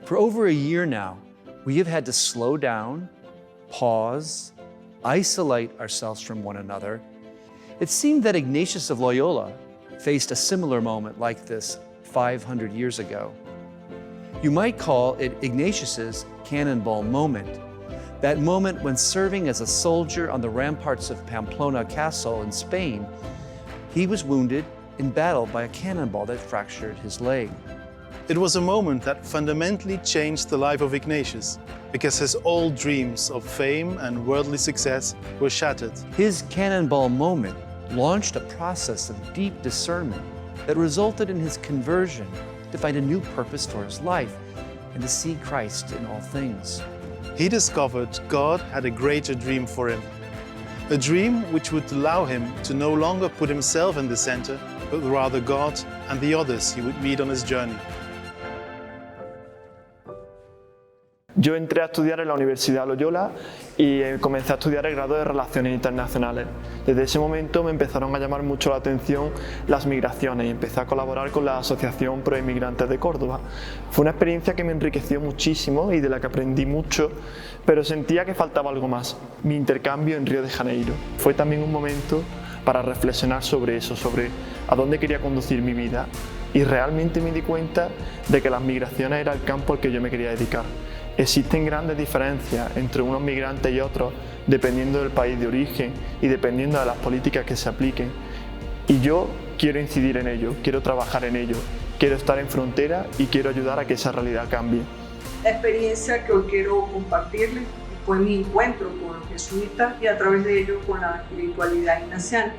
For over a year now, we have had to slow down, pause, isolate ourselves from one another. It seemed that Ignatius of Loyola faced a similar moment like this 500 years ago. You might call it Ignatius's cannonball moment, that moment when serving as a soldier on the ramparts of Pamplona Castle in Spain, he was wounded in battle by a cannonball that fractured his leg. It was a moment that fundamentally changed the life of Ignatius, because his old dreams of fame and worldly success were shattered. His cannonball moment launched a process of deep discernment that resulted in his conversion to find a new purpose for his life and to see Christ in all things. He discovered God had a greater dream for him, a dream which would allow him to no longer put himself in the center, but rather God and the others he would meet on his journey. Yo entré a estudiar en la Universidad Loyola y comencé a estudiar el grado de Relaciones Internacionales. Desde ese momento me empezaron a llamar mucho la atención las migraciones y empecé a colaborar con la Asociación Pro Inmigrantes de Córdoba. Fue una experiencia que me enriqueció muchísimo y de la que aprendí mucho, pero sentía que faltaba algo más, mi intercambio en Río de Janeiro. Fue también un momento para reflexionar sobre eso, sobre a dónde quería conducir mi vida, y realmente me di cuenta de que las migraciones era el campo al que yo me quería dedicar. Existen grandes diferencias entre unos migrantes y otros dependiendo del país de origen y dependiendo de las políticas que se apliquen. Y yo quiero incidir en ello, quiero trabajar en ello, quiero estar en frontera y quiero ayudar a que esa realidad cambie. La experiencia que hoy quiero compartirles fue mi encuentro con los jesuitas y a través de ello con la espiritualidad ignaciana.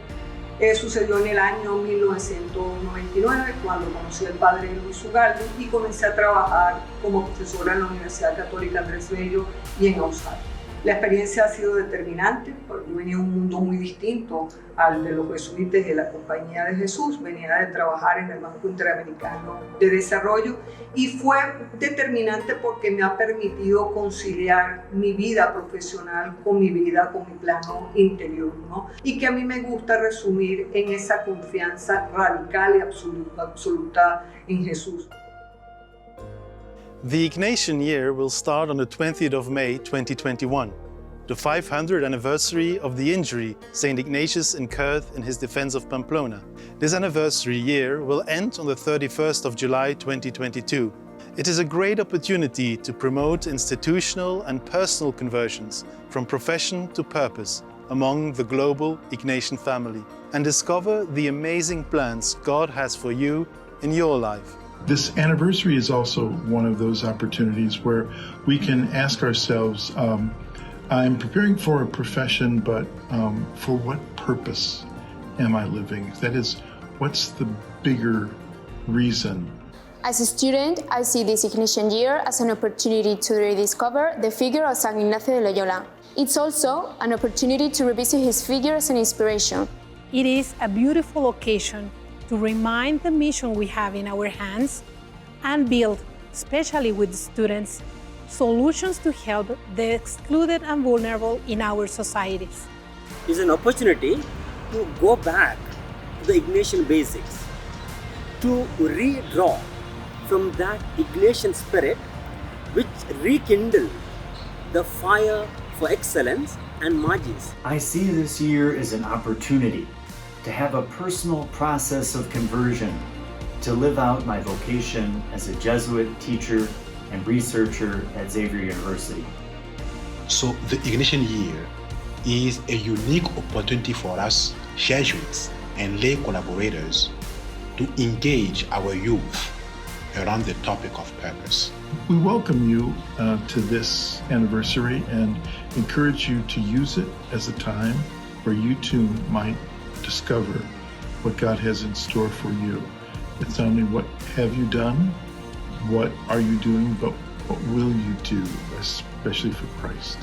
Sucedió en el año 1999 cuando conocí al padre Luis Ugalde y comencé a trabajar como profesora en la Universidad Católica Andrés Bello y en Australia. La experiencia ha sido determinante porque yo venía de un mundo muy distinto al de los jesuitas de la Compañía de Jesús. Venía de trabajar en el Banco Interamericano de Desarrollo y fue determinante porque me ha permitido conciliar mi vida profesional con mi vida, con mi plano interior, ¿no? Y que a mí me gusta resumir en esa confianza radical y absoluta en Jesús. The Ignatian Year will start on the 20th of May 2021, the 500th anniversary of the injury St. Ignatius incurred in his defense of Pamplona. This anniversary year will end on the 31st of July 2022. It is a great opportunity to promote institutional and personal conversions from profession to purpose among the global Ignatian family and discover the amazing plans God has for you in your life. This anniversary is also one of those opportunities where we can ask ourselves, I'm preparing for a profession, but for what purpose am I living? That is, what's the bigger reason? As a student, I see this Ignatian Year as an opportunity to rediscover the figure of San Ignacio de Loyola. It's also an opportunity to revisit his figure as an inspiration. It is a beautiful occasion to remind the mission we have in our hands and build, especially with students, solutions to help the excluded and vulnerable in our societies. It's an opportunity to go back to the Ignatian basics, to redraw from that Ignatian spirit which rekindled the fire for excellence and margins. I see this year as an opportunity to have a personal process of conversion, to live out my vocation as a Jesuit teacher and researcher at Xavier University. So the Ignatian Year is a unique opportunity for us Jesuits and lay collaborators to engage our youth around the topic of purpose. We welcome you to this anniversary and encourage you to use it as a time where you too might discover what God has in store for you. It's not only what have you done, what are you doing, but what will you do, especially for Christ.